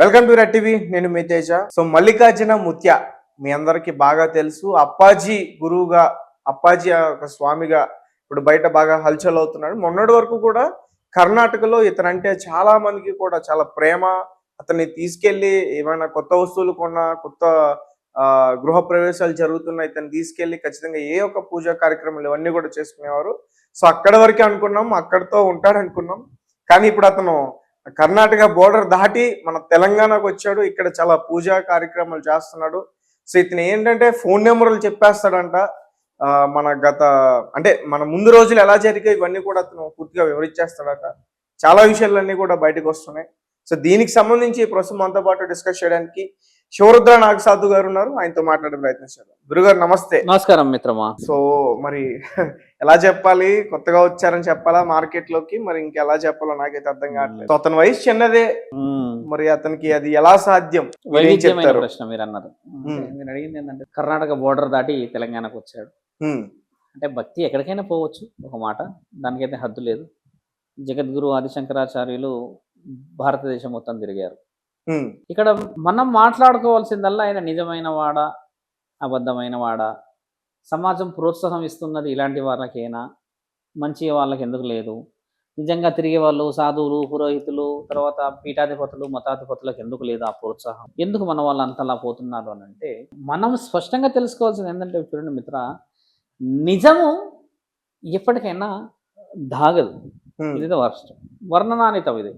Welcome to red TV. నేను మీ Teja. So Mallikarjuna Mutya మీ అందరికి బాగా తెలుసు. అప్పాజీ గురువుగా, అప్పాజీ ఒక స్వామిగా ఇప్పుడు బయట బాగా హల్చల్ అవుతున్నాడు. మొన్నటి వరకు కూడా కర్ణాటకలో ఇతనంటే చాలా మందికి కూడా చాలా ప్రేమ. అతన్ని తీసుకెళ్లి ఏమైనా కొత్త వస్తువులు కొన్నా, కొత్త గృహ ప్రవేశాలు జరుగుతున్న ఇతన్ని తీసుకెళ్లి ఖచ్చితంగా ఏ ఒక్క పూజా కార్యక్రమాలు ఇవన్నీ కూడా చేసుకునేవారు. సో అక్కడ వరకే అనుకున్నాం, అక్కడితో ఉంటాడు అనుకున్నాం. కానీ ఇప్పుడు అతను కర్ణాటక బోర్డర్ దాటి మన తెలంగాణకు వచ్చాడు. ఇక్కడ చాలా పూజా కార్యక్రమాలు చేస్తున్నాడు. సో ఇతను ఏంటంటే ఫోన్ నెంబర్లు చెప్పేస్తాడంట. మన గత అంటే మన ముందు రోజులు ఎలా జరిగాయి ఇవన్నీ కూడా అతను పూర్తిగా వివరించేస్తాడట. చాలా విషయాలన్నీ కూడా బయటకు వస్తున్నాయి. సో దీనికి సంబంధించి ప్రస్తుతం మనతో పాటు డిస్కస్ చేయడానికి శివరుద్ర నాగసాధు గారు ఉన్నారు. ఆయనతో మాట్లాడే ప్రయత్నం చేద్దాం. గురుగారు నమస్తే. నమస్కారం మిత్రమా. సో మరి ఎలా చెప్పాలి, కొత్తగా వచ్చారని చెప్పాలా మార్కెట్ లోకి, మరి ఇంకెలా చెప్పాలో నాకైతే అర్థం కావట్లేదు. అతని వయసు చిన్నదే, మరి అతనికి అది ఎలా సాధ్యం? వైవిధ్యమైన ప్రశ్న మీరు అన్నారు. మీరు అడిగింది ఏంటంటే కర్ణాటక బోర్డర్ దాటి తెలంగాణకు వచ్చాడు అంటే భక్తి ఎక్కడికైనా పోవచ్చు, ఒక మాట, దానికైతే హద్దు లేదు. జగద్గురు ఆదిశంకరాచార్యులు భారతదేశం మొత్తం తిరిగారు. ఇక్కడ మనం మాట్లాడుకోవాల్సిందల్లా ఆయన నిజమైన వాడా, అబద్ధమైన వాడా, సమాజం ప్రోత్సాహం ఇస్తున్నది ఇలాంటి వాళ్ళకేనా, మంచి వాళ్ళకి ఎందుకు లేదు, నిజంగా తిరిగే వాళ్ళు సాధువులు, పురోహితులు, తర్వాత పీఠాధిపతులు, మతాధిపతులకు ఎందుకు లేదు ఆ ప్రోత్సాహం, ఎందుకు మన వాళ్ళు అంతలా పోతున్నారు అని అంటే మనం స్పష్టంగా తెలుసుకోవాల్సింది ఏంటంటే, చూడండి మిత్ర, నిజము ఎప్పటికైనా దాగదు. ఇది వర్స్ట్ వర్ణనానితం ఇది.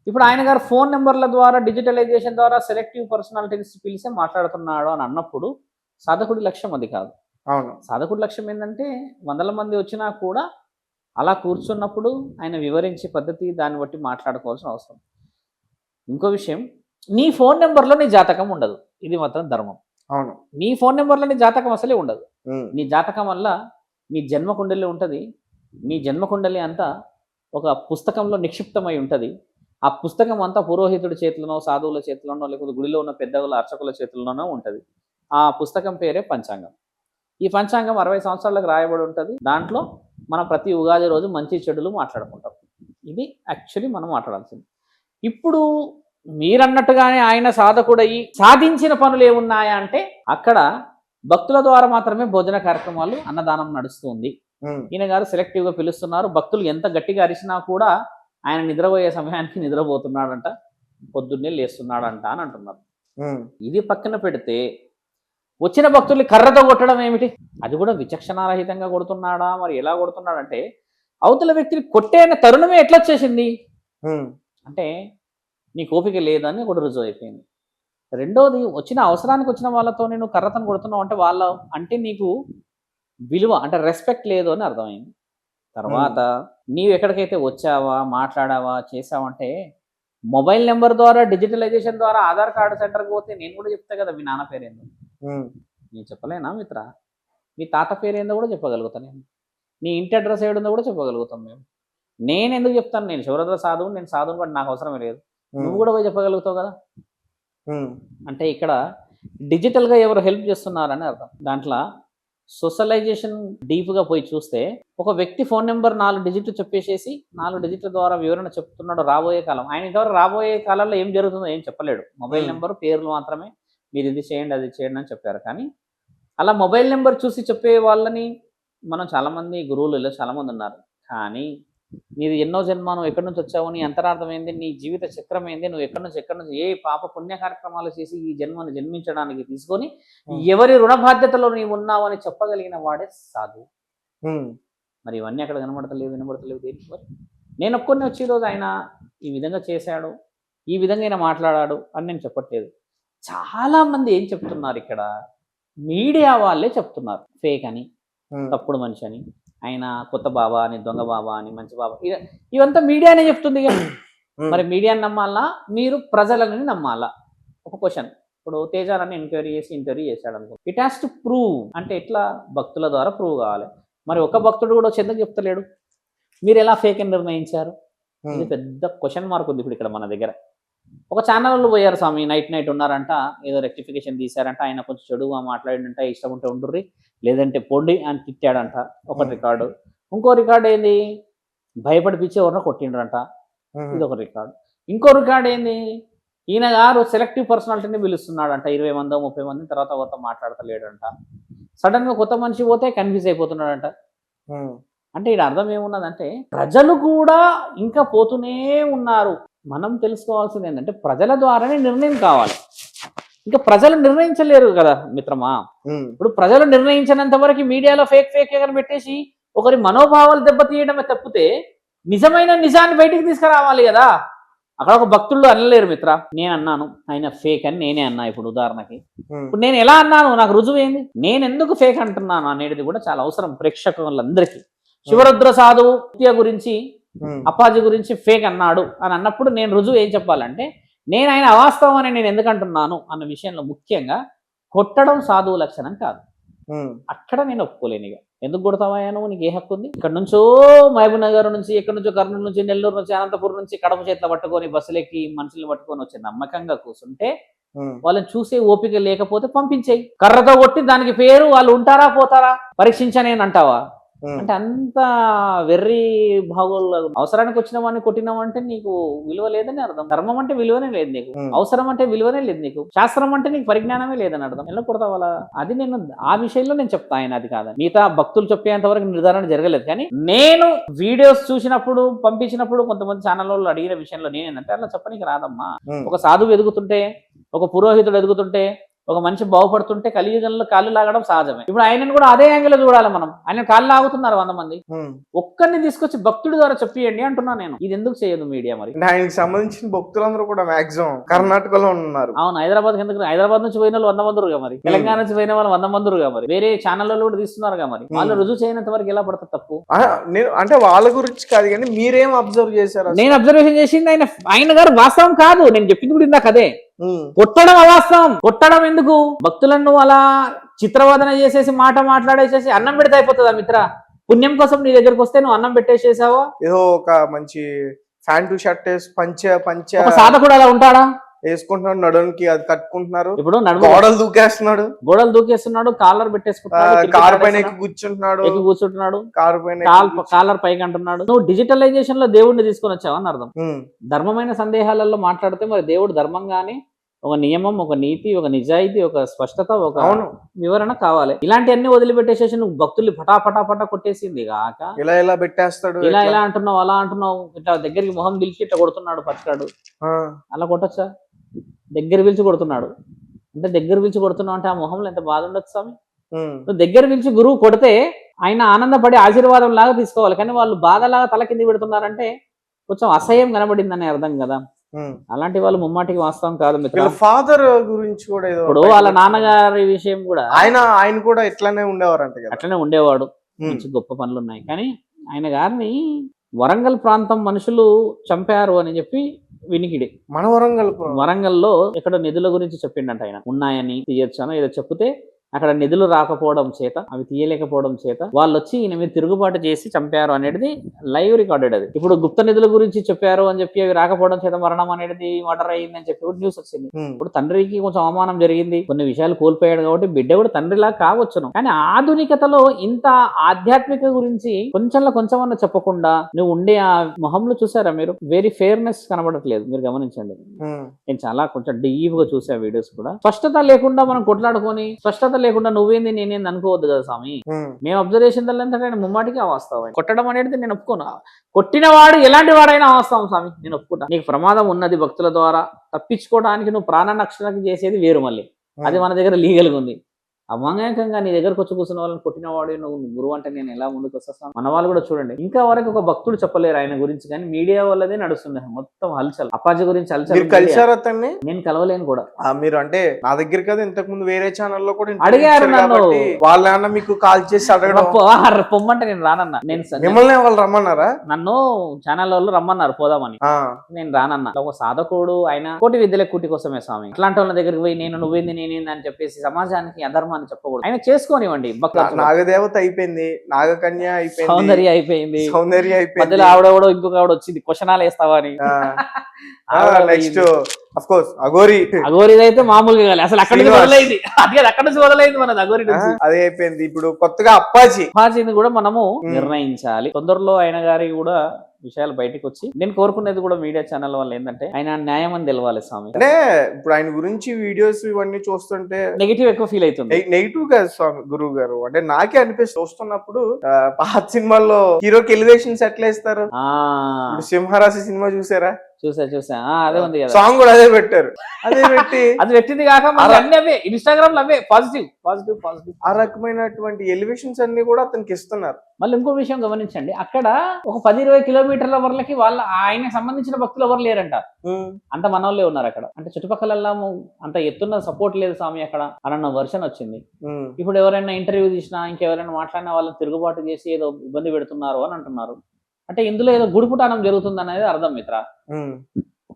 ఇప్పుడు ఆయన గారు ఫోన్ నెంబర్ల ద్వారా, డిజిటలైజేషన్ ద్వారా సెలెక్టివ్ పర్సనాలిటీస్ పిలిచి మాట్లాడుతున్నాడు అని అన్నప్పుడు సాధకుడి లక్ష్యం అది కాదు. అవును, సాధకుడి లక్ష్యం ఏంటంటే వందల మంది వచ్చినా కూడా అలా కూర్చున్నప్పుడు ఆయన వివరించే పద్ధతి, దాన్ని బట్టి మాట్లాడుకోవాల్సిన అవసరం. ఇంకో విషయం, నీ ఫోన్ నెంబర్లో నీ జాతకం ఉండదు, ఇది మాత్రం ధర్మం. అవును, నీ ఫోన్ నెంబర్లో నీ జాతకం అసలే ఉండదు. నీ జాతకం వల్ల నీ జన్మకుండలి ఉంటుంది. నీ జన్మకుండలి అంతా ఒక పుస్తకంలో నిక్షిప్తమై ఉంటుంది. ఆ పుస్తకం అంతా పురోహితుడి చేతిలోనో, సాధువుల చేతిలోనో, లేకపోతే గుడిలో ఉన్న పెద్దల అర్చకుల చేతిలోనో ఉంటుంది. ఆ పుస్తకం పేరే పంచాంగం. ఈ పంచాంగం 60 సంవత్సరాలకు రాయబడి ఉంటుంది. దాంట్లో మనం ప్రతి ఉగాది రోజు మంచి చెడులు మాట్లాడుకుంటాం. ఇది యాక్చువల్లీ మనం మాట్లాడాల్సింది. ఇప్పుడు మీరన్నట్టుగానే ఆయన సాధకుడయి సాధించిన పనులు ఏమున్నాయా అంటే, అక్కడ భక్తుల ద్వారా మాత్రమే భోజన కార్యక్రమాలు, అన్నదానం నడుస్తుంది. ఈయన గారు సెలెక్టివ్గా పిలుస్తున్నారు. భక్తులు ఎంత గట్టిగా అరిచినా కూడా ఆయన నిద్రపోయే సమయానికి నిద్రపోతున్నాడంట, పొద్దున్నే లేస్తున్నాడంట అని అంటున్నారు. ఇది పక్కన పెడితే వచ్చిన భక్తుల్ని కర్రతో కొట్టడం ఏమిటి? అది కూడా విచక్షణారహితంగా కొడుతున్నాడా, మరి ఎలా కొడుతున్నాడంటే అవతల వ్యక్తిని కొట్టే తరుణమే ఎట్లా వచ్చేసింది అంటే నీకు ఓపిక లేదని ఒకటి రుజువు అయిపోయింది. రెండోది, వచ్చిన అవసరానికి వచ్చిన వాళ్ళతో నేను కర్రతను కొడుతున్నావు అంటే వాళ్ళ అంటే నీకు విలువ అంటే రెస్పెక్ట్ లేదు అని అర్థమైంది. తర్వాత నీవు ఎక్కడికైతే వచ్చావా, మాట్లాడావా, చేసావంటే మొబైల్ నెంబర్ ద్వారా, డిజిటలైజేషన్ ద్వారా ఆధార్ కార్డు సెంటర్కి పోతే నేను కూడా చెప్తా కదా మీ నాన్న పేరేందో. నేను చెప్పలేనా మిత్ర? మీ తాత పేరేందో కూడా చెప్పగలుగుతాను నేను. నీ ఇంటి అడ్రస్ ఏడుందో కూడా చెప్పగలుగుతాం మేము. నేను ఎందుకు చెప్తాను? నేను శివరుద్ర సాధువు, నేను సాధువు కూడా నాకు అవసరమే లేదు. నువ్వు కూడా పోయి చెప్పగలుగుతావు కదా. అంటే ఇక్కడ డిజిటల్గా ఎవరు హెల్ప్ చేస్తున్నారని అర్థం. దాంట్లో సోషలైజేషన్ డీప్గా పోయి చూస్తే ఒక వ్యక్తి ఫోన్ నెంబర్ 4 డిజిట్లు చెప్పేసేసి 4 డిజిట్ల ద్వారా వివరణ చెప్తున్నాడు రాబోయే కాలం. ఆయన ఇంతవరకు రాబోయే కాలంలో ఏం జరుగుతుందో ఏం చెప్పలేడు. మొబైల్ నెంబర్, పేర్లు మాత్రమే మీరు ఇది చేయండి, అది చేయండి అని చెప్పారు. కానీ అలా మొబైల్ నెంబర్ చూసి చెప్పే వాళ్ళని మనం చాలామంది గురువులలో చాలామంది ఉన్నారు. కానీ నీది ఎన్నో జన్మ, నువ్వు ఎక్కడి నుంచి వచ్చావు, నీ అంతరార్థం ఏంది, నీ జీవిత చక్రం ఏంది, నువ్వు ఎక్కడి నుంచి ఏ పాప పుణ్య కార్యక్రమాలు చేసి ఈ జన్మను జన్మించడానికి తీసుకొని ఎవరి రుణ బాధ్యతలో నీవు ఉన్నావు అని చెప్పగలిగిన వాడే సాధువు. మరి ఇవన్నీ అక్కడ వినబడతలేవు దేనికి? మరి నేను ఒక్కొని వచ్చే రోజు ఆయన ఈ విధంగా చేశాడు, ఈ విధంగా ఆయన మాట్లాడాడు అని నేను చెప్పట్లేదు. చాలామంది ఏం చెప్తున్నారు ఇక్కడ, మీడియా వాళ్ళే చెప్తున్నారు ఫేక్ అని, తప్పుడు మనిషి అని, ఆయన కొత్త బాబా అని, దొంగ బాబా అని, మంచి బాబా, ఇవంతా మీడియానే చెప్తుంది. మరి మీడియాని నమ్మాలా, మీరు ప్రజలని నమ్మాలా? ఒక క్వశ్చన్. ఇప్పుడు తేజారాన్ని ఎంక్వైరీ చేశాడు అనుకో, ఇట్ హ్యాస్ టు ప్రూవ్ అంటే ఎట్లా? భక్తుల ద్వారా ప్రూవ్ కావాలి. మరి ఒక భక్తుడు కూడా చెందకు చెప్తలేడు, మీరు ఎలా ఫేక్ అని నిర్ణయించారు? ఇది పెద్ద క్వశ్చన్ మార్క్ ఉంది ఇప్పుడు ఇక్కడ మన దగ్గర. ఒక ఛానల్లో పోయారు స్వామి, నైట్ ఉన్నారంట, ఏదో రెక్టిఫికేషన్ తీశారంట, ఆయన కొంచెం చెడుగా మాట్లాడిందంట, ఇష్టం ఉంటే ఉండుర్రి లేదంటే పొండి అని తిట్టాడంట ఒక రికార్డు. ఇంకో రికార్డు ఏంది, భయపడిపించి ఎవరినో కొట్టిండ్రంట, ఇది ఒక రికార్డు. ఇంకో రికార్డు ఏంది, ఈయన గారు సెలెక్టివ్ పర్సనాలిటీని పిలుస్తున్నాడంట, 20 మందో 30 మంది, తర్వాత కొత్త మాట్లాడతలేడంట. సడన్ గా కొత్త మనిషి పోతే కన్ఫ్యూజ్ అయిపోతున్నాడంట. అంటే ఇక్కడ అర్థం ఏమున్నదంటే ప్రజలు కూడా ఇంకా పోతూనే ఉన్నారు. మనం తెలుసుకోవాల్సింది ఏంటంటే ప్రజల ద్వారానే నిర్ణయం కావాలి. ఇంకా ప్రజలు నిర్ణయించలేరు కదా మిత్రమా. ఇప్పుడు ప్రజలు నిర్ణయించినంత వరకు మీడియాలో ఫేక్ పెట్టేసి ఒకరి మనోభావాలు దెబ్బతీయడమే తప్పితే నిజమైన నిజాన్ని బయటికి తీసుకురావాలి కదా. అక్కడ ఒక భక్తుల్లో అనలేరు మిత్ర, నేను అన్నాను ఆయన ఫేక్ అని నేనే అన్నా. ఇప్పుడు ఉదాహరణకి ఇప్పుడు నేను ఎలా అన్నాను, నాకు రుజువు ఏంది, నేను ఎందుకు ఫేక్ అంటున్నాను అనేది కూడా చాలా అవసరం ప్రేక్షకులందరికీ. శివరుద్ర సాధువు నిత్య గురించి అప్పాజీ గురించి ఫేక్ అన్నాడు అని అన్నప్పుడు నేను రుజువు ఏం చెప్పాలంటే, నేను ఆయన అవాస్తవం అని నేను ఎందుకు అంటున్నాను అన్న విషయంలో ముఖ్యంగా కొట్టడం సాధువు లక్షణం కాదు. అక్కడ నేను ఒప్పుకోలేను. ఇక ఎందుకు కొడతావా నువ్వు, నీకు ఏ హక్కు ఉంది? ఇక్కడ నుంచో మహబూబ్ నగర్ నుంచి, ఎక్కడి నుంచో కర్నూలు నుంచి, నెల్లూరు నుంచి, అనంతపురం నుంచి కడప చేతిలో పట్టుకొని బస్సులెక్కి మనుషులు పట్టుకొని వచ్చి నమ్మకంగా కూర్చుంటే వాళ్ళని చూసే ఓపిక లేకపోతే పంపించేయి. కర్రతో కొట్టి దానికి పేరు వాళ్ళు ఉంటారా పోతారా పరీక్షించనేని అంటావా? అంటే అంత వెర్రి భాగోళ్ళు. అవసరానికి వచ్చిన వాడిని కొట్టినావంటే నీకు విలువ లేదని అర్థం. ధర్మం అంటే విలువనే లేదు నీకు, అవసరం అంటే విలువనే లేదు నీకు, శాస్త్రం అంటే నీకు పరిజ్ఞానమే లేదని అర్థం. ఎలా కొడతావాలా? అది నేను ఆ విషయంలో నేను చెప్తా, ఆయన అది కాదని. మిగతా భక్తులు చెప్పేంత వరకు నిర్ధారణ జరగలేదు. కానీ నేను వీడియోస్ చూసినప్పుడు పంపించినప్పుడు కొంతమంది ఛానల్ వాళ్ళు అడిగిన విషయంలో నేనేంటంటే అలా చెప్పనీకి రాదమ్మా. ఒక సాధువు ఎదుగుతుంటే, ఒక పురోహితుడు ఎదుగుతుంటే, ఒక మనిషి బాగుపడుతుంటే కలియుగంలో కాళ్ళు లాగడం సహజమే. ఇప్పుడు ఆయనను కూడా అదే యాంగిల్ చూడాలి మనం. ఆయన కాళ్ళు లాగుతున్నారు 100 మంది, ఒక్కరిని తీసుకొచ్చి భక్తుడి ద్వారా చెప్పియండి అంటున్నా నేను. ఇది ఎందుకు చేయదు మీడియా? మరి ఆయనకి సంబంధించిన భక్తులందరూ కూడా మాక్సిమం కర్ణాటకలో ఉన్నారు. అవును, హైదరాబాద్ ఎందుకు? హైదరాబాద్ నుంచి పోయిన వాళ్ళు 100 మందిరుగా మరి, తెలంగాణ నుంచి పోయిన వాళ్ళు 100 మందిరుగా మరి, వేరే ఛానల్లో కూడా తీస్తున్నారుగా మరి. వాళ్ళు రుజువు చేయనంత వరకు ఎలా పడతా తప్పు? నేను అంటే వాళ్ళ గురించి కాదు కానీ మీరేం అబ్జర్వ్ చేశారు? నేను అబ్జర్వేషన్ చేసింది ఆయన గారు వాస్తవం కాదు, నేను చెప్పింది కూడా ఇందాక అదే. కొట్టడం అవాస్తవం. కొట్టడం ఎందుకు? భక్తులను అలా చిత్రవదన చేసేసి మాట మాట్లాడేసేసి అన్నం పెడితే అయిపోతుందా మిత్ర? పుణ్యం కోసం నీ దగ్గరకు వస్తే నువ్వు అన్నం పెట్టేసేసావా? ఏదో ఒక మంచి ప్యాంటు షర్ట్ వేసి పంచ సాధకుడు అలా ఉంటాడా? వేసుకుంటున్నాడు, నడునికి అది కట్టుకుంటున్నారు. ఇప్పుడు గోడలు దూకేస్తున్నాడు, కాలర్ పెట్టేసుకుంటున్నాడు, కారు పైన కూర్చుంటున్నాడు, కారు పైన కాలర్ పైకి అంటున్నాడు. నువ్వు డిజిటలైజేషన్ లో దేవుడిని తీసుకొని వచ్చావు అని అర్థం. ధర్మమైన సందేహాలలో మాట్లాడితే మరి దేవుడు ధర్మంగానే ఒక నియమం, ఒక నీతి, ఒక నిజాయితీ, ఒక స్పష్టత, ఒక వివరణ కావాలి. ఇలాంటివన్నీ వదిలిపెట్టేసేసి నువ్వు భక్తుల్ని పటా కొట్టేసింది కాక ఇలా పెట్టేస్తాడు, ఇలా అంటున్నావు, అలా అంటున్నావు, ఇట్లా దగ్గరికి మొహం పిలిచి ఇట్లా కొడుతున్నాడు పచ్చకాడు. అలా కొట్టొచ్చా? దగ్గర పిలిచి కొడుతున్నాడు అంటే, దగ్గర పిలిచి కొడుతున్నావు అంటే ఆ మొహంలో ఎంత బాధ ఉండొచ్చు స్వామి. నువ్వు దగ్గర పిలిచి గురువు కొడితే ఆయన ఆనందపడి ఆశీర్వాదం లాగా తీసుకోవాలి. కానీ వాళ్ళు బాధలాగా తల కింది పెడుతున్నారంటే కొంచెం అసహ్యం కనబడిందని అర్థం కదా. అలాంటి వాళ్ళు ముమ్మాటికి వాస్తవం కాదు మిత్రులు. ఫాదర్ గురించి కూడా ఇప్పుడు వాళ్ళ నాన్నగారి విషయం కూడా ఆయన కూడా ఇట్లానే ఉండేవారంట కదా. అట్లనే ఉండేవాడు, మంచి గొప్ప పనులు ఉన్నాయి. కానీ ఆయన గారిని వరంగల్ ప్రాంతం మనుషులు చంపారు అని చెప్పి వినికిడి. మన వరంగల్లో ఎక్కడ నిధుల గురించి చెప్పిండంట ఆయన, ఉన్నాయని తీయొచ్చాను ఏదో చెప్తే అక్కడ నిధులు రాకపోవడం చేత, అవి తీయలేకపోవడం చేత వాళ్ళు వచ్చి ఈయన మీద తిరుగుబాటు చేసి చంపారు అనేది లైవ్ రికార్డెడ్. అది ఇప్పుడు గుప్త నిధుల గురించి చెప్పారు అని చెప్పి అవి రాకపోవడం చేత మరణం అనేది మర్డర్ అయింది అని చెప్పి న్యూస్ వచ్చింది. ఇప్పుడు తండ్రికి కొంచెం అవమానం జరిగింది, కొన్ని విషయాలు కోల్పోయాడు కాబట్టి బిడ్డ కూడా తండ్రిలా కావచ్చును. కానీ ఆధునికతలో ఇంత ఆధ్యాత్మిక గురించి కొంచెమన్నా చెప్పకుండా నువ్వు ఉండే ఆ మొహంలో చూసారా మీరు? వెరీ ఫెయిర్నెస్ కనబడట్లేదు, మీరు గమనించండి. నేను చాలా కొంచెం డీప్ గా చూసా వీడియోస్ కూడా. స్పష్టత లేకుండా మనం కొట్లాడుకొని, స్పష్టత లేకుండా నువ్వేంది నేనేంది అనుకోవద్దు కదా స్వామి. మేము అబ్జర్వేషన్ అంటే ముమ్మాటికి అవాస్తవం. కొట్టడం అనేది నేను ఒప్పుకోను. కొట్టిన వాడు ఎలాంటి వాడైనా అవాస్తవం స్వామి, నేను ఒప్పుకుంటా. నీకు ప్రమాదం ఉన్నది, భక్తుల ద్వారా తప్పించుకోవడానికి నువ్వు ప్రాణనక్షణకి చేసేది వేరు. మళ్ళీ అది మన దగ్గర లీగల్గా ఉంది. అమాయకంగా నీ దగ్గరకు వచ్చి కూర్చున్న వాళ్ళని కొట్టినవాడు నువ్వు గురువు అంటే నేను ఎలా ముందుకు వస్తాను? మన వాళ్ళు కూడా చూడండి, ఇంకా వరకు ఒక భక్తుడు చెప్పలేరు ఆయన గురించి, కానీ మీడియా వల్లదే నడుస్తుంది మొత్తం హల్చల్. అప్పాజీ గురించి హల్చల్. నేను కలవలేను కూడా. మీరు అంటే నా దగ్గర కదా, ఇంతకు ముందు వేరే ఛానల్లో కూడా అడిగారు నన్ను. వాళ్ళ మీకు కాల్ చేసి అడగడం పొమ్మంటే నేను రానన్నా. మిమ్మల్ని వాళ్ళు రమ్మన్నారా? నన్ను ఛానల్ వాళ్ళు రమ్మన్నారు పోదామని, నేను రానన్నా. ఒక సాధకుడు ఆయన కోటి విద్యల కూటి కోసమే స్వామి. అట్లాంటి వాళ్ళ దగ్గరికి పోయి నేను నువ్వేంది నేనేంది అని చెప్పేసి సమాజానికి అధర్మ అని చెప్పకూడదు. ఆయన చేసుకోనివ్వండి. నాగదేవత అయిపోయింది, నాగకన్య అయిపోయింది, సౌందర్య అయిపోయింది, మధ్యలో ఆవిడ ఇంకొక ఆవిడ వచ్చింది క్వశ్చనాలు వేస్తావా అని. నెక్స్ట్ ఆఫ్ కోర్స్ అఘోరి అయితే మామూలుగా అసలు అక్కడ నుంచి మొదలైంది, అక్కడ నుంచి మొదలైంది మనది అఘోరి నుంచి. అదే అయిపోయింది. ఇప్పుడు కొత్తగా అప్పాజీని కూడా మనము నిర్ణయించాలి. తొందరలో ఆయన గారికి కూడా విషయాలు బయటకు వచ్చి నేను కోరుకునేది కూడా మీడియా ఛానల్ వల్ల ఏంటంటే ఆయన న్యాయం అని తెలవాలి స్వామి. అంటే ఇప్పుడు ఆయన గురించి వీడియోస్ ఇవన్నీ చూస్తుంటే నెగిటివ్ ఎక్కువ ఫీల్ అవుతుంది. నెగిటివ్ కాదు స్వామి గురువు గారు, అంటే నాకే అనిపిస్తుంది చూస్తున్నప్పుడు పాత సినిమాల్లో హీరోకి ఎలివేషన్స్ ఎట్లా ఇస్తారు. ఇప్పుడు సింహరాశి సినిమా చూసారా? చూసా అదే ఉంది కదా, సాంగ్ కూడా అదే పెట్టారు. అదే పెట్టి అది పెట్టింది కాక అన్ని అవే ఇన్స్టాగ్రామ్ లో అవే పాజిటివ్ పాజిటివ్ పాజిటివ్ ఆ రకమైనటువంటి ఎలివేషన్స్ అన్ని కూడా అతనికి ఇస్తున్నారు. మళ్ళీ ఇంకో విషయం గమనించండి, అక్కడ ఒక 10-20 కిలోమీటర్ల వరలకి వాళ్ళ ఆయనకి సంబంధించిన భక్తులు ఎవరు లేరంట, అంత మనోళ్ళే ఉన్నారు అక్కడ. అంటే చుట్టుపక్కల అంత ఎత్తున్న సపోర్ట్ లేదు స్వామి అక్కడ అన్న వర్షన్ వచ్చింది. ఇప్పుడు ఎవరైనా ఇంటర్వ్యూ తీసినా ఇంకెవరైనా మాట్లాడినా వాళ్ళని తిరుగుబాటు చేసి ఏదో ఇబ్బంది పెడుతున్నారు అని అంటున్నారు. అంటే ఇందులో ఏదో గుడిపుటానం జరుగుతుంది అనేది అర్థం మిత్ర.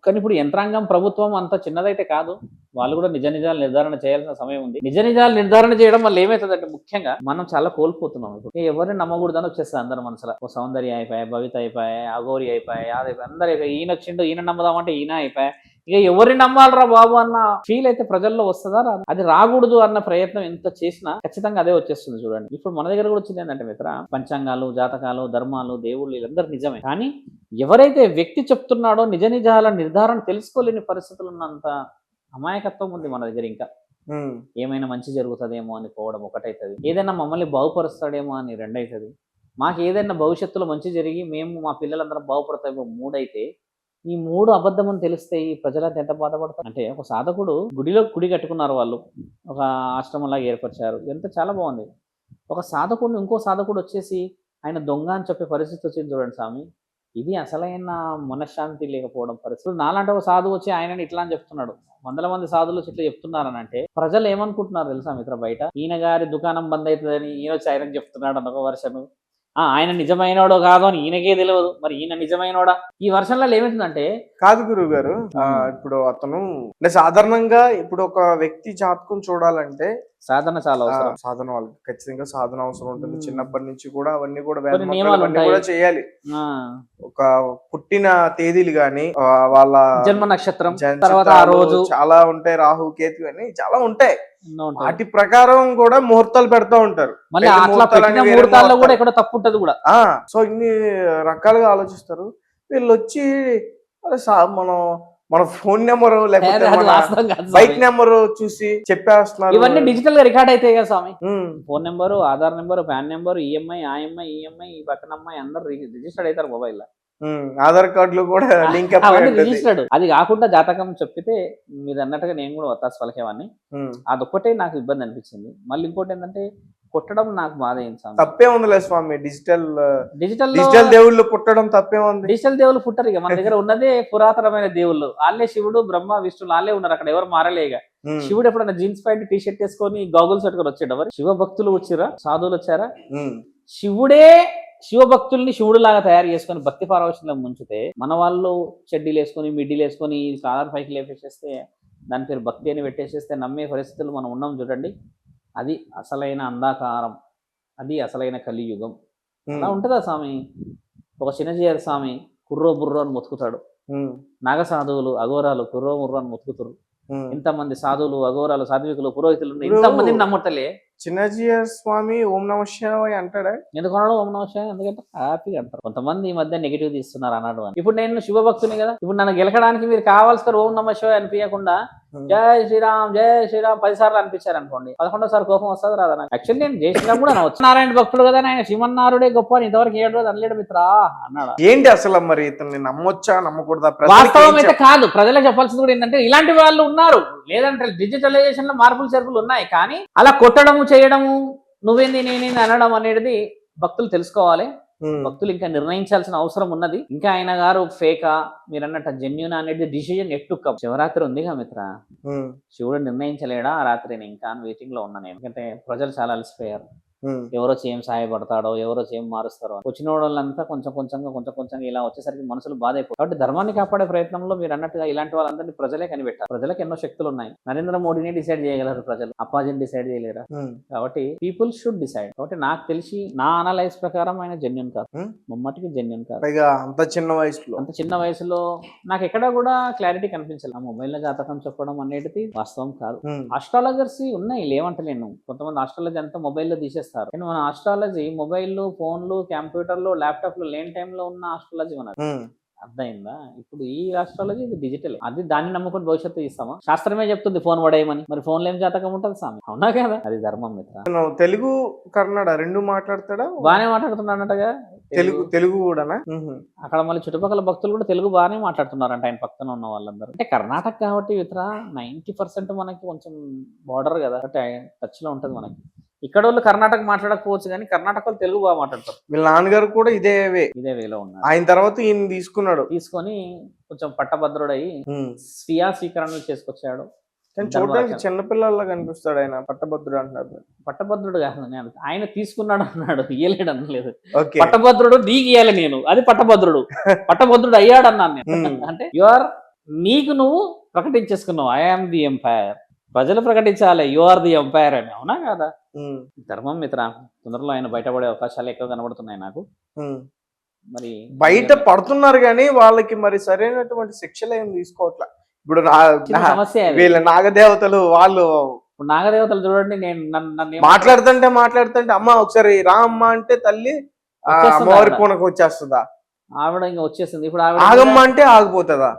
కానీ ఇప్పుడు యంత్రాంగం ప్రభుత్వం అంత చిన్నదైతే కాదు, వాళ్ళు కూడా నిజ నిజాలు నిర్ధారణ చేయాల్సిన సమయం ఉంది. నిజ నిజాలు నిర్ధారణ చేయడం వల్ల ఏమవుతుందంటే ముఖ్యంగా మనం చాలా కోల్పోతున్నాం. ఇప్పుడు ఎవరిని నమ్మకూడదని వచ్చేస్తుంది అందరి మనసులో. ఓ సౌందర్య అయిపోయా, భవిత అయిపోయా, అగౌరి అయిపోయా, అది అందరు అయిపోయి ఈయన వచ్చిండు ఈయన నమ్మదామంటే ఈయన అయిపోయా, ఇక ఎవరిని నమ్మాలరా బాబు అన్న ఫీల్ అయితే ప్రజల్లో వస్తుందా? అది రాకూడదు అన్న ప్రయత్నం ఎంత చేసినా ఖచ్చితంగా అదే వచ్చేస్తుంది. చూడండి ఇప్పుడు మన దగ్గర కూడా వచ్చింది ఏంటంటే మిత్ర, పంచాంగాలు, జాతకాలు, ధర్మాలు, దేవుళ్ళు వీళ్ళందరూ నిజమే, కానీ ఎవరైతే వ్యక్తి చెప్తున్నాడో నిజ నిజాల నిర్ధారణ తెలుసుకోలేని పరిస్థితులు ఉన్నంత అమాయకత్వం ఉంది మన దగ్గర. ఇంకా ఏమైనా మంచి జరుగుతుందేమో అని పోవడం ఒకటైతుంది, ఏదైనా మమ్మల్ని బాగుపరుస్తాడేమో అని రెండైతుంది, మాకు ఏదైనా భవిష్యత్తులో మంచి జరిగి మేము మా పిల్లలందరం బాగుపడతామో మూడైతే, ఈ మూడు అబద్ధం అని తెలిస్తే ఈ ప్రజలంతా ఎంత బాధపడతారు. అంటే ఒక సాధకుడు గుడిలో గుడి కట్టుకున్నారు, వాళ్ళు ఒక ఆశ్రమంలాగా ఏర్పరిచారు, ఎంత చాలా బాగుంది. ఒక సాధకుడు ఇంకో సాధకుడు వచ్చేసి ఆయన దొంగ అని చెప్పే పరిస్థితి వచ్చింది చూడండి స్వామి. ఇది అసలైన మనశ్శాంతి లేకపోవడం పరిస్థితి. నాలాంటి ఒక సాధువు వచ్చి ఆయనని ఇట్లా అని చెప్తున్నాడు, వందల మంది సాధువులు ఇట్లా చెప్తున్నారని అంటే ప్రజలు ఏమనుకుంటున్నారు తెలుసా మిత్ర? బయట ఈయన గారి దుకాణం బంద్ అవుతుందని ఈయన వచ్చి ఆయనకు చెప్తున్నాడు అన్న ఒక వర్షను. ఆయన నిజమైనోడో కాదో అని ఈయనకే తెలియదు, మరి ఈయన నిజమైనోడా? ఈ వర్షంలో ఏమవుతుందంటే కాదు గురువు గారు, ఇప్పుడు అతను అంటే సాధారణంగా ఇప్పుడు ఒక వ్యక్తి జాతకం చూడాలంటే సాధన చాలా అవసరం. సాధన వాళ్ళకి ఖచ్చితంగా సాధన అవసరం ఉంటుంది. చిన్నప్పటి నుంచి కూడా అవన్నీ కూడా చేయాలి. ఒక పుట్టిన తేదీలు గాని, వాళ్ళ జన్మ నక్షత్రం, తర్వాత ఆ రోజు చాలా ఉంటాయి, రాహు కేతు అని చాలా ఉంటాయి. వాటి ప్రకారం కూడా ముహూర్తాలు పెడతా ఉంటారు. మళ్ళీ అట్లా పెట్టిన ముహూర్తాల్లో కూడా ఎక్కడ తప్పు ఉంటది కూడా. సో ఇన్ని రకాలుగా ఆలోచిస్తారు వీళ్ళు వచ్చి. మన ఫోన్ నెంబర్ లేకపోతే బైక్ నెంబర్ చూసి చెప్పేస్తున్నారు. ఇవన్నీ డిజిటల్ గా రికార్డ్ అయితే కదా స్వామి. Phone number, Aadhaar number, PAN number, EMI, ఆఎంఐ, ఈఎంఐ, ఈ పక్కన అమ్మాయి అందరు రిజిస్టర్డ్ అవుతారు మొబైల్. ఆధార్ కార్డులు కూడా లింక్ రిజిస్టర్డ్. అది కాకుండా జాతకం చెప్పితే మీరు అన్నట్టుగా నేను కూడా వత్తాసు పలికేవాడిని. అదొక్కటే నాకు ఇబ్బంది అనిపించింది. మళ్ళీ ఇంకోటి ఏంటంటే కొట్టడం నాకు బాధ అయింది. తప్పే ఉందిలే స్వామి, డిజిటల్ దేవుళ్ళు పుట్టడం తప్పే ఉంది. డిజిటల్ దేవుళ్ళు పుట్టరు. ఇక మన దగ్గర ఉన్నదే పురాతనమైన దేవుళ్ళు. వాళ్ళే శివుడు, బ్రహ్మ, విష్ణువు వాళ్ళే ఉన్నారు అక్కడ, ఎవరు మారలేగా. శివుడు ఎప్పుడైనా జీన్స్ ప్యాంట్, టీ షర్ట్ వేసుకొని గాగుల్స్ పెట్టుకొని వచ్చాడు. మరి శివ భక్తులు వచ్చిరా, సాధువులు వచ్చారా? శివుడే శివభక్తుల్ని శివుడు లాగా తయారు చేసుకొని భక్తి పారవశంలో ముంచితే, మన వాళ్ళు చెడ్డీలు వేసుకొని, మిడ్డీలు వేసుకొని, కాలర్ పైకి లేపేసేస్తే, దాని పేరు భక్తి అని పెట్టేసేస్తే నమ్మే పరిస్థితులు మనం ఉన్నాం చూడండి. అది అసలైన అంధాకారం, అది అసలైన కలియుగం. అలా ఉంటుందా స్వామి? ఒక చిన్నజీయర్ స్వామి కుర్రో బుర్రో అని మొత్తుకుతాడు, నాగ సాధువులు అఘోరాలు కుర్రో ముర్రో అని మొత్తుకుతారు. ఇంతమంది సాధువులు, అఘోరాలు, సాధ్వికులు, పురోహితులు ఇంతమందిని నమ్మటలే. చిన్నజీయర్ స్వామి ఓం నమ శివాయ అంటాడా? ఎందుకన్నాడు ఓం నమ శివాయ? ఎందుకంటే హ్యాపీగా అంటారు. కొంతమంది ఈ మధ్య నెగిటివ్ తీస్తున్నారు అన్నాడు అని. ఇప్పుడు నేను శివభక్తుని కదా, ఇప్పుడు నన్ను గెలకడానికి మీరు కావాల్సిన ఓం నమ శివాయ అనిపించకుండా జై శ్రీరామ్ 10 సార్లు అనిపించారు అనుకోండి, 11వ కోపం వస్తుంది రాదా నాకు? యాక్చువల్లీ నేను జై శ్రీరామ్ కూడా అనవచ్చు. నారాయణ భక్తుడు కదా, ఆయన శ్రీమన్నారుడే గొప్ప అని ఇంతవరకు 7 రోజు అనలేడు మిత్రా అన్నాడు. ఏంటి అసలు మరి ఇతన్ని నమ్మొచ్చా నమ్మకూడదా? వాస్తవం అయితే కాదు. ప్రజలకు చెప్పాల్సింది కూడా ఏంటంటే ఇలాంటి వాళ్ళు ఉన్నారు, లేదంటే డిజిటలైజేషన్ లో మార్పులు చేర్పులు ఉన్నాయి, కానీ అలా కొట్టడము, చేయడము, నువ్వేంది నేనేంది అనడం అనేది భక్తులు తెలుసుకోవాలి. భక్తులు ఇంకా నిర్ణయించాల్సిన అవసరం ఉన్నది. ఇంకా ఆయన గారు ఫేకా మీరు అన్నట్టు జెన్యూన్ అనేది డిసిజన్ ఎట్టుక. శివరాత్రి ఉందిగా మిత్ర, శివుడు నిర్ణయించలేడా ఆ రాత్రిని? ఇంకా వెయిటింగ్ లో ఉన్నాను. ఎందుకంటే ప్రజలు చాలా అలసిపోయారు. ఎవరో చేయం సహాయపడతాడో, ఎవరో చేయం మారుస్తారో, వచ్చిన వాళ్ళంతా కొంచెం కొంచెంగా ఇలా వచ్చేసరికి మనసులు బాధ అయిపోతుంది. కాబట్టి ధర్మాన్ని కాపాడే ప్రయత్నంలో మీరు అన్నట్టుగా ఇలాంటి వాళ్ళందరినీ ప్రజలే కనిపెట్టారు. ప్రజలకు ఎన్నో శక్తులు ఉన్నాయి. నరేంద్ర మోడీని డిసైడ్ చేయగలరు ప్రజలు, అప్పాజీని డిసైడ్ చేయలేరా? కాబట్టి పీపుల్ షుడ్ డిసైడ్. కాబట్టి నాకు తెలిసి నా అనలైజ్ ప్రకారం ఆయన జెన్యూన్ కాదు, ముమ్మటికి జెన్యూన్ కాదు. అంత చిన్న వయసులో నాకు ఎక్కడ కూడా క్లారిటీ కనిపించాలి. ఆ మొబైల్ లో జాతకం చెప్పడం అనేది వాస్తవం కాదు. ఆస్ట్రాలజర్స్ ఉన్నాయి, లేవంటలేను. కొంతమంది ఆస్ట్రాలజీ అంతా మొబైల్లో తీసేస్తారు. చేస్తారు. కానీ మన ఆస్ట్రాలజీ మొబైల్, ఫోన్లు, కంప్యూటర్లు, ల్యాప్టాప్లు లేని టైంలో ఉన్న ఆస్ట్రాలజీ మనది. ఉమ్. అర్థమైందా? ఇప్పుడు ఈ ఆస్ట్రాలజీ ఇది డిజిటల్. అది దాన్ని నమ్ముకుని భవిష్యత్తు ఇస్తామా? శాస్త్రమే చెప్తుంది ఫోన్ పడేయమని. మరి ఫోన్లో ఏం జాతకం ఉంటుంది స్వామి? అవునా కదా? అది ధర్మం మిత్ర. తను తెలుగు కన్నడ రెండు మాట్లాడతాడా? బాగానే మాట్లాడుతున్నాడటగా తెలుగు కూడానా? అక్కడ మళ్ళీ చుట్టుపక్కల భక్తులు కూడా తెలుగు బాగానే మాట్లాడుతున్నారంట ఆయన పక్కన ఉన్న వాళ్ళందరూ. అంటే కర్ణాటక కాబట్టి మిత్ర 90% మనకి కొంచెం బార్డర్ కదా, అంటే టచ్ లో ఉంటది మనకి. ఇక్కడ వాళ్ళు కర్ణాటక మాట్లాడకపోవచ్చు కానీ కర్ణాటక వాళ్ళు తెలుగు బాగా మాట్లాడతారు. వీళ్ళ నాన్నగారు కూడా ఇదే వేలో ఉన్నారు. ఆయన తర్వాత ఈయన తీసుకొని కొంచెం పట్టభద్రుడయి స్వీయ స్వీకరణలు చేసుకొచ్చాడు. కానీ చూడడానికి చిన్నపిల్లల్లా కనిపిస్తాడు ఆయన. పట్టభద్రుడు అంటున్నారు. పట్టభద్రుడు కాదు, నేను ఆయన తీసుకున్నాడు అన్నాడు, ఇయ్యలేడు అనలేదు. ఓకే. పట్టభద్రుడు నీకు ఇయ్యాలి నేను, అది పట్టభద్రుడు. పట్టభద్రుడు అయ్యాడు అన్నాను నేను. అంటే నీకు నువ్వు ప్రకటించేసుకున్నావు, ఐఆమ్ ది ఎంపైర్. ప్రజలు ప్రకటించాలి యు ఆర్ ది ఎంపైర్ అని. అవునా కదా? ధర్మం మిత్ర. తొందరలో ఆయన బయటపడే అవకాశాలు ఎక్కువ కనబడుతున్నాయి నాకు. మరి బయట పడుతున్నారు కానీ వాళ్ళకి మరి సరైనటువంటి శిక్షలు ఏం తీసుకోవట్లే. ఇప్పుడు సమస్య వీళ్ళ నాగదేవతలు వాళ్ళు నాగదేవతలు చూడండి, నేను నన్ను మాట్లాడుతుంటే అమ్మ ఒకసారి రా అమ్మ అంటే తల్లి అమ్మవారి పూనకు వచ్చేస్తుందా? ఆవిడ ఇంకా వచ్చేస్తుంది. ఇప్పుడు ఆగమ్మ అంటే ఆగిపోతుందా?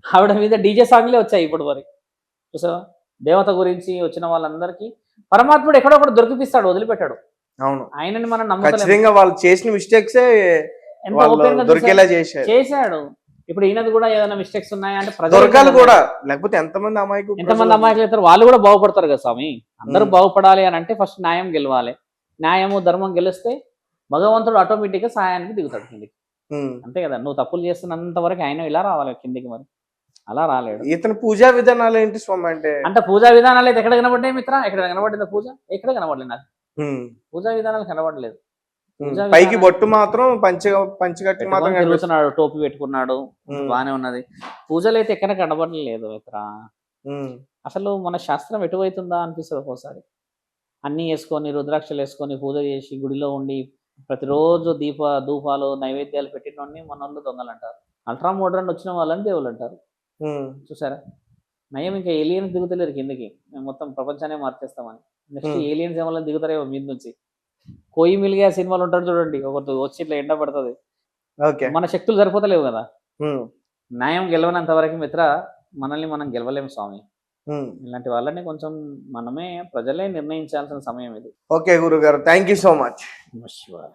ఆవిడ మీద డీజే సాంగ్లే వచ్చాయి ఇప్పుడు. మరి చూసావా, దేవత గురించి వచ్చిన వాళ్ళందరికీ పరమాత్ముడు ఎక్కడొక్కడ దొరికిపిస్తాడు, వదిలిపెట్టాడు. అవును, ఆయనని మనం నమ్మకం. వాళ్ళు చేసిన మిస్టేక్స్ దొరికేలా చేశాడు. ఇప్పుడు ఈయనది కూడా ఏదైనా మిస్టేక్స్ ఉన్నాయా అంటే దొరకాలి కూడా, లేకపోతే ఎంతమంది అమాయకులు అవుతారు, వాళ్ళు కూడా బాగుపడతారు కదా స్వామి. అందరూ బాగుపడాలి అని అంటే ఫస్ట్ న్యాయం గెలవాలి. న్యాయము ధర్మం గెలిస్తే భగవంతుడు ఆటోమేటిక్ గా సహాయానికి దిగుతాడు కిందికి. అంతే కదా? నువ్వు తప్పులు చేస్తున్నంత వరకు ఆయన ఇలా రావాలి కిందికి, మరి అలా రాలేడు. ఇతను పూజా విధానాలు ఏంటి స్వామి? అంటే పూజా విధానాలు అయితే ఎక్కడ కనబడ్డాయి మిత్ర? ఎక్కడ కనబడింది పూజ? ఎక్కడ కనబడలేదు నాకు. పూజా విధానాలు కనబడలేదు. పైకి బొట్టు మాత్రం పంచగట్టి మాత్రం తిరుగుతున్నాడు, టోపీ పెట్టుకున్నాడు, బానే ఉన్నది. పూజలు అయితే ఎక్కడ కనబడలేదు మిత్ర. అసలు మన శాస్త్రం ఎటువైతుందా అనిపిస్తుంది ఒక్కోసారి. అన్ని వేసుకొని రుద్రాక్షలు వేసుకొని పూజ చేసి గుడిలో ఉండి ప్రతిరోజు ధూపాలు నైవేద్యాలు పెట్టినోడిని మన వాళ్ళు దొంగలు అంటారు. అల్ట్రా మోడ్రన్ వచ్చిన వాళ్ళని దేవుళ్ళు అంటారు. చూసారా? నయం ఇంకా ఏలియన్స్ దిగుతలేరు కిందకి, మేము మొత్తం ప్రపంచాన్ని మార్చేస్తామని. నెక్స్ట్ ఏలియన్స్ ఏమన్నా దిగుతారేమో మీద నుంచి. కోయి మిలిగా సినిమాలు ఉంటాడు చూడండి, ఒకటి వచ్చి ఇట్లా ఎండ పడుతుంది. మన శక్తులు సరిపోతలేవు కదా. న్యాయం గెలవనంత వరకు మిత్ర మనల్ని మనం గెలవలేము స్వామి. ఇలాంటి వాళ్ళని కొంచెం మనమే ప్రజలే నిర్ణయించాల్సిన సమయం ఇది. ఓకే గురుగారు, థ్యాంక్ యూ సో మచ్. నమస్కారం.